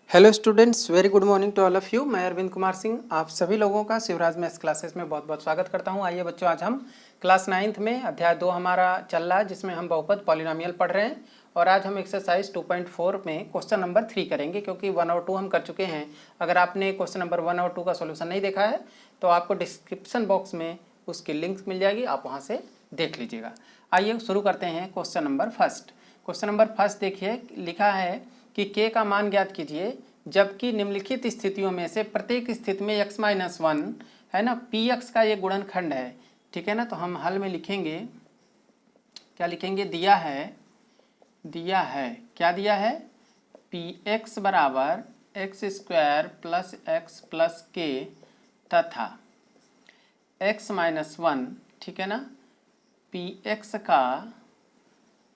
Hello students, very good morning to all of you. मैं अरविंद कुमार सिंह आप सभी लोगों का शिवराज मैथ्स क्लासेस में बहुत बहुत स्वागत करता हूं। आइए बच्चों, आज हम क्लास 9th में अध्याय 2 हमारा चल रहा है, जिसमें हम बहुपद पॉलिनोमियल पढ़ रहे हैं। और आज हम एक्सरसाइज 2.4 में क्वेश्चन नंबर 3 करेंगे, क्योंकि 1 और 2 हम कर चुके हैं। अगर आपने क्वेश्चन नंबर 1 और 2 का सोल्यूशन नहीं देखा है तो आपको डिस्क्रिप्शन बॉक्स में उसकी लिंक मिल जाएगी, आप वहाँ से देख लीजिएगा। आइए शुरू करते हैं question number first. Question number first देखिए, लिखा है कि k का मान ज्ञात कीजिए जबकि निम्नलिखित स्थितियों में से प्रत्येक स्थिति में x-1 है ना, px का ये गुणनखंड है। ठीक है ना, तो हम हल में लिखेंगे, क्या लिखेंगे, दिया है क्या दिया है, px बराबर x² plus x plus k तथा x-1, ठीक है ना, px का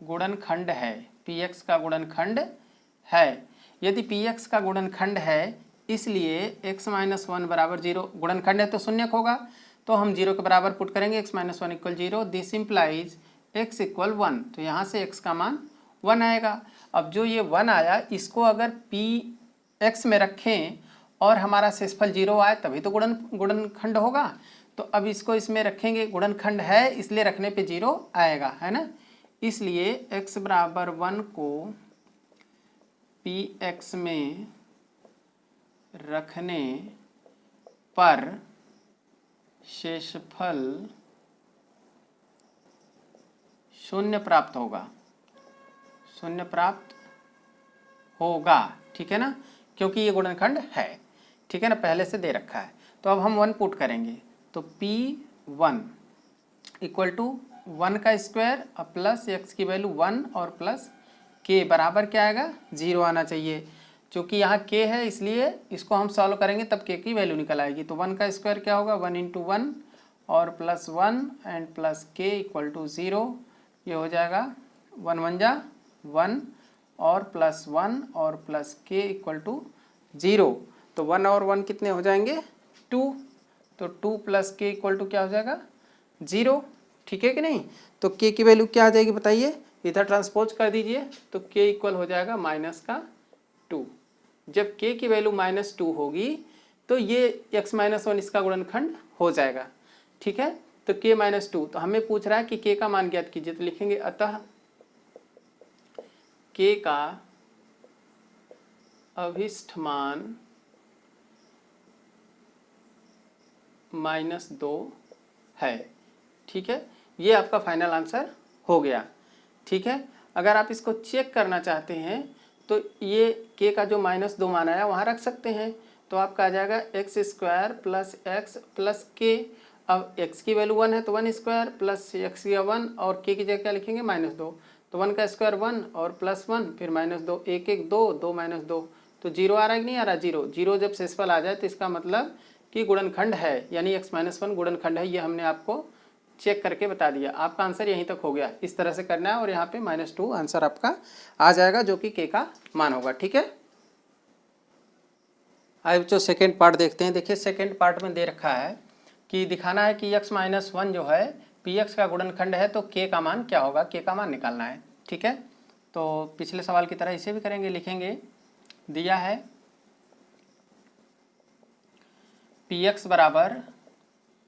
गुणनखंड है, px का गुणनखंड है। यदि px का गुणनखंड है इसलिए x-1 बराबर 0, गुणनखंड है तो शून्यक होगा, तो हम 0 के बराबर पुट करेंगे, x-1 equal 0। This implies x equal 1, तो यहाँ से x का मान 1 आएगा। अब जो ये 1 आया, इसको अगर px में रखें और हमारा शेषफल 0 आए तभी तो गुणनखंड होगा। तो अब इसको इसमें रखेंगे, गुणनखंड है इसलिए रखने पे 0 आएगा, है ना। इसलिए x बराबर 1 को px में रखने पर शेषफल 0 प्राप्त होगा, ठीक है ना, क्योंकि ये गुणनखंड है, ठीक है ना, पहले से दे रखा है। तो अब हम 1 पुट करेंगे, तो p1 इक्वल टू 1 का स्क्वायर और प्लस x की वैल्यू 1 और प्लस k बराबर क्या आएगा, 0 आना चाहिए। चूँकि यहाँ k है इसलिए इसको हम सॉल्व करेंगे तब k की वैल्यू निकल आएगी। तो 1 का स्क्वायर क्या होगा, 1 × 1 और plus 1 and plus k equal to 0। ये हो जाएगा 1 1 जा 1 और प्लस 1 और प्लस k इक्वल टू 0। तो 1 और 1 कितने हो जाएंगे, 2। तो 2 प्लस k इक्वल टू क्या हो जाएगा, 0, ठीक है कि नहीं। तो k की वैल्यू क्या आ जाएगी बताइए, इधर ट्रांसपोज कर दीजिए, तो k इक्वल हो जाएगा -2। जब k की वैल्यू -2 होगी तो ये x-1 इसका गुणनखंड हो जाएगा, ठीक है। तो k -2, तो हमें पूछ रहा है कि k का मान ज्ञात कीजिए, तो लिखेंगे अतः k का अभिष्ट मान -2 है, ठीक है। ये आपका फाइनल आंसर हो गया, ठीक है। अगर आप इसको चेक करना चाहते हैं तो ये k का जो -2 मान आया वहाँ रख सकते हैं, तो आपका आ जाएगा x² plus x plus k। अब x की वैल्यू 1 है तो 1 स्क्वायर प्लस x का 1 और k की जगह क्या लिखेंगे, -2। तो 1 का स्क्वायर 1 और प्लस 1 फिर -2, 1 1 2 2 -2, तो 0 आ रहा है कि नहीं आ रहा, 0 0। जब शेषफल आ जाए तो इसका मतलब कि गुणनखंड है, यानी x-1 गुणनखंड है। ये हमने आपको चेक करके बता दिया। आपका आंसर यहीं तक हो गया, इस तरह से करना है और यहाँ पे -2 आंसर आपका आ जाएगा, जो कि k का मान होगा, ठीक है। अब जो सेकेंड पार्ट देखते हैं, देखिए सेकेंड पार्ट में दे रखा है कि दिखाना है कि x-1 जो है px का गुणनखंड है, तो k का मान क्या होगा, k का मान निकालना है, ठीक है। तो पिछले सवाल की तरह इसे भी करेंगे, लिखेंगे दिया है px बराबर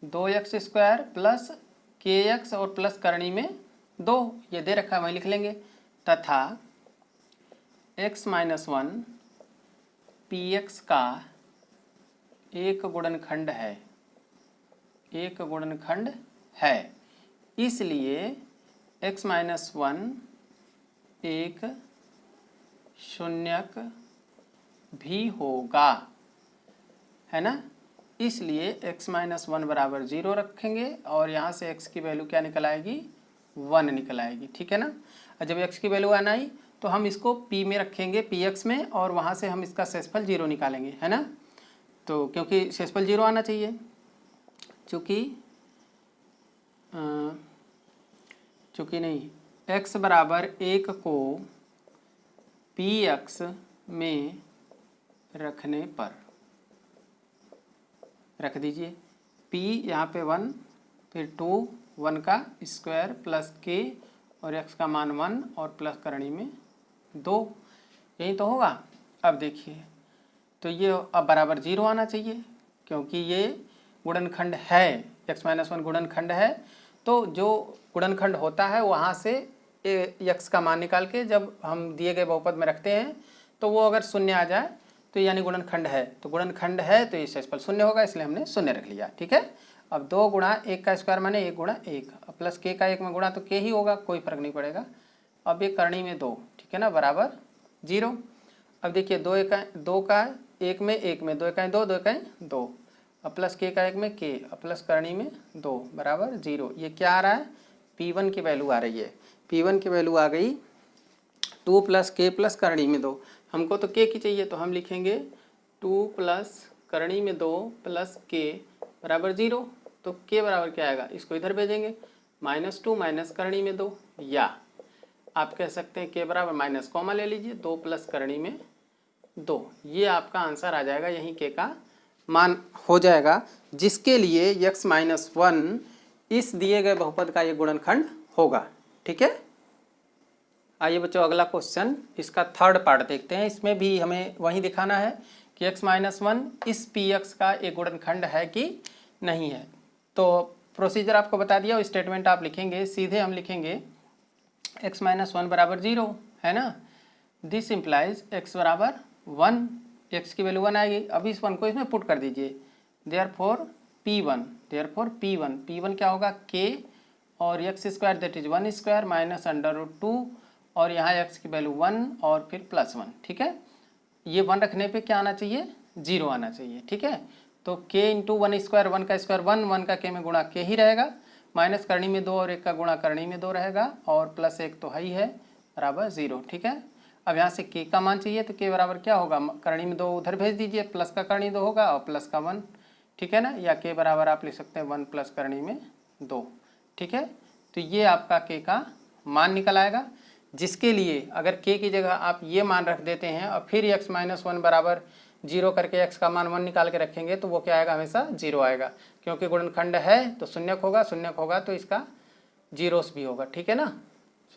2x² प्लस kx और प्लस करणी में 2, ये दे रखा है, वहीं लिख लेंगे, तथा x-1 px का एक गुणनखंड है, इसलिए x-1 एक शून्यक भी होगा, है ना। इसलिए x-1 बराबर 0 रखेंगे और यहाँ से x की वैल्यू क्या निकल आएगी, 1 निकल आएगी, ठीक है ना। और जब x की वैल्यू 1 आई तो हम इसको p में रखेंगे, px में, और वहाँ से हम इसका शेषफल 0 निकालेंगे, है ना। तो क्योंकि शेषफल 0 आना चाहिए, चूँकि नहीं, x बराबर 1 को px में रखने पर रख दीजिए, p यहाँ पे 1 फिर 2 1 का स्क्वायर प्लस k और x का मान 1 और प्लस करणी में 2, यही तो होगा। अब देखिए तो ये अब बराबर 0 आना चाहिए, क्योंकि ये गुणनखंड है, x-1 गुणनखंड है। तो जो गुणनखंड होता है वहाँ से x का मान निकाल के जब हम दिए गए बहुपद में रखते हैं तो वो अगर शून्य आ जाए तो यानी गुणनखंड है। तो गुणनखंड है तो ये शेषफल शून्य होगा, इसलिए हमने शून्य रख लिया। ठीक है। अब 2 गुणा 1 का स्क्वायर माने 1 गुणा 1 प्लस k का 1 में गुणा तो k ही होगा, कोई फर्क नहीं पड़ेगा। अब ये करनी में 2, ठीक है ना, बराबर 0। अब देखिए 2 का 1 में 1 में 2 एकाएँ 2 2 एकाएँ 2 अब प्लस k का 1 में k अब प्लस करनी में 2 बराबर 0। ये क्या आ रहा है, P1 की वैल्यू आ रही है। P1 की वैल्यू आ गई 2 प्लस k प्लस करनी में 2। हमको तो k की चाहिए तो हम लिखेंगे 2 प्लस करनी में 2 प्लस k बराबर 0। तो k बराबर क्या आएगा, इसको इधर भेजेंगे -2 माइनस करनी में 2, या आप कह सकते हैं k बराबर माइनस कॉमा ले लीजिए 2 प्लस करनी में 2। ये आपका आंसर आ जाएगा, यहीं k का मान हो जाएगा, जिसके लिए x-1 इस दिए गए बहुपद का ये गुणनखंड होगा। ठीक है। आइए बच्चों अगला क्वेश्चन, इसका थर्ड पार्ट देखते हैं। इसमें भी हमें वही दिखाना है कि x-1 इस px का एक गुणनखंड है कि नहीं है। तो प्रोसीजर आपको बता दिया, स्टेटमेंट आप लिखेंगे, सीधे हम लिखेंगे x-1 बराबर 0 है ना। दिस इम्प्लाइज x बराबर 1, x की वैल्यू 1 आएगी। अब इस 1 को इसमें पुट कर दीजिए, देयरफॉर P1 क्या होगा, k और x square that is 1 square minus √2 और यहाँ x की वैल्यू 1 और फिर +1। ठीक है। ये 1 रखने पे क्या आना चाहिए, 0 आना चाहिए। ठीक है। तो k इंटू 1 स्क्वायर, 1 का स्क्वायर 1, 1 का k में गुणा k ही रहेगा, माइनस करनी में 2 और 1 का गुणा करनी में 2 रहेगा, और प्लस 1 तो है ही है बराबर 0। ठीक है। अब यहाँ से k का मान चाहिए तो k बराबर क्या होगा, करनी में 2 उधर भेज दीजिए, प्लस का करनी 2 होगा और प्लस का 1। ठीक है ना, या k बराबर आप लिख सकते हैं 1 प्लस करनी में 2। ठीक है। तो ये आपका k का मान निकल आएगा, जिसके लिए अगर k की जगह आप ये मान रख देते हैं और फिर x-1 बराबर 0 करके x का मान 1 निकाल के रखेंगे तो वो क्या आएगा, हमेशा 0 आएगा, क्योंकि गुणनखंड है तो शून्यक होगा, शून्यक होगा तो इसका जीरोस भी होगा। ठीक है ना,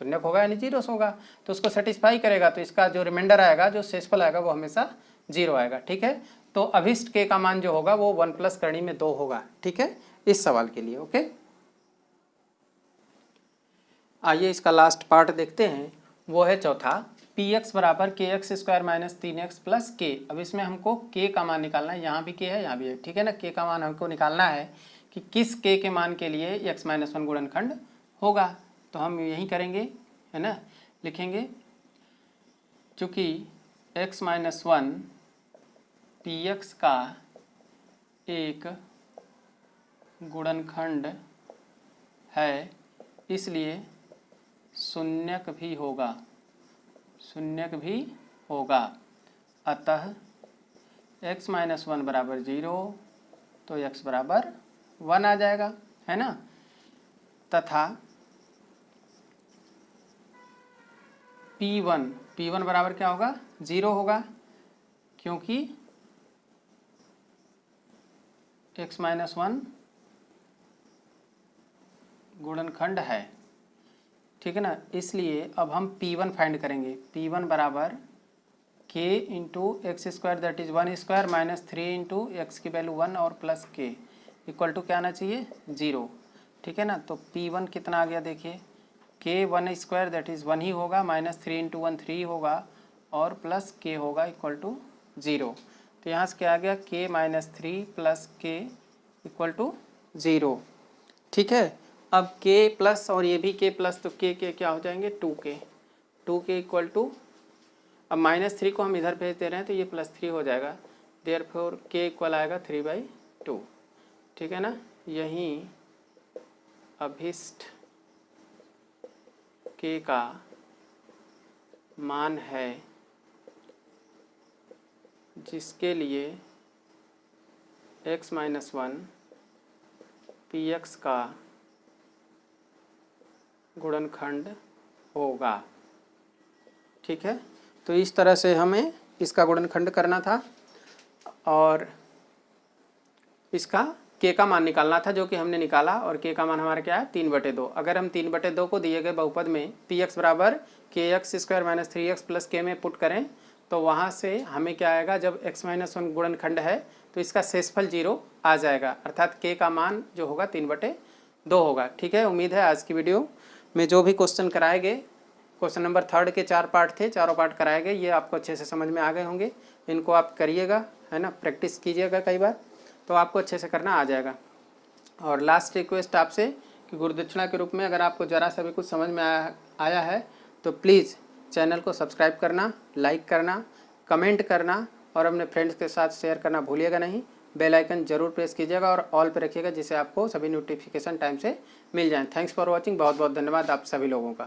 शून्यक होगा यानी जीरोस होगा, तो उसको सेटिस्फाई करेगा तो इसका जो रिमाइंडर आएगा, जो शेषफल आएगा वो हमेशा 0 आएगा। ठीक है। तो अभिष्ट k का मान जो होगा वो 1 प्लस करनी में 2 होगा। ठीक है, इस सवाल के लिए। ओके, आइए इसका लास्ट पार्ट देखते हैं, वो है चौथा, px बराबर kx square minus 3x plus k। अब इसमें हमको k का मान निकालना है, यहाँ भी k है यहाँ भी है। ठीक है ना, k का मान हमको निकालना है कि किस k के मान के लिए x-1 गुणनखंड होगा। तो हम यही करेंगे, है ना, लिखेंगे चूँकि x-1 px का एक गुणनखंड है, इसलिए शून्यक भी होगा। अतः x-1 बराबर 0 तो x बराबर 1 आ जाएगा, है ना। तथा P1 बराबर क्या होगा, 0 होगा, क्योंकि x-1 गुणनखंड है। ठीक है ना, इसलिए अब हम P1 फाइंड करेंगे। P1 बराबर k into x square that is 1 square minus 3 into x की वैल्यू 1 और प्लस k इक्वल टू क्या आना चाहिए, 0। ठीक है ना, तो P1 कितना आ गया, देखिए k 1 स्क्वायर दैट इज 1 ही होगा, माइनस 3 इंटू 1 3 होगा और प्लस k होगा इक्वल टू 0। तो यहाँ से क्या आ गया, k minus 3 plus k equal to 0। ठीक है। अब k प्लस और ये भी k प्लस, तो k क्या हो जाएंगे, 2k इक्वल टू, अब -3 को हम इधर भेज दे रहे हैं तो ये +3 हो जाएगा, देयरफॉर k इक्वल आएगा 3/2। ठीक है ना, यही अभिष्ट k का मान है, जिसके लिए x-1 px का गुणनखंड होगा। ठीक है, तो इस तरह से हमें इसका गुणनखंड करना था और इसका k का मान निकालना था, जो कि हमने निकाला। और k का मान हमारा क्या है, 3/2। अगर हम 3/2 को दिए गए बहुपद में px बराबर kx square minus 3x plus k में पुट करें तो वहाँ से हमें क्या आएगा, जब x-1 गुणनखंड है तो इसका शेषफल 0 आ जाएगा, अर्थात k का मान जो होगा 3/2 होगा। ठीक है, उम्मीद है आज की वीडियो में जो भी क्वेश्चन कराए गए, क्वेश्चन नंबर 3 के 4 पार्ट थे, चारों पार्ट कराए गए, ये आपको अच्छे से समझ में आ गए होंगे। इनको आप करिएगा, है ना, प्रैक्टिस कीजिएगा कई बार, तो आपको अच्छे से करना आ जाएगा। और लास्ट रिक्वेस्ट आपसे कि गुरुदक्षिणा के रूप में अगर आपको ज़रा सा भी कुछ समझ में आया है तो प्लीज़ चैनल को सब्सक्राइब करना, लाइक करना, कमेंट करना और अपने फ्रेंड्स के साथ शेयर करना भूलिएगा नहीं। बेल आइकन जरूर प्रेस कीजिएगा और ऑल पे रखिएगा, जिससे आपको सभी नोटिफिकेशन टाइम से मिल जाएं। Thanks for watching. बहुत बहुत धन्यवाद आप सभी लोगों का।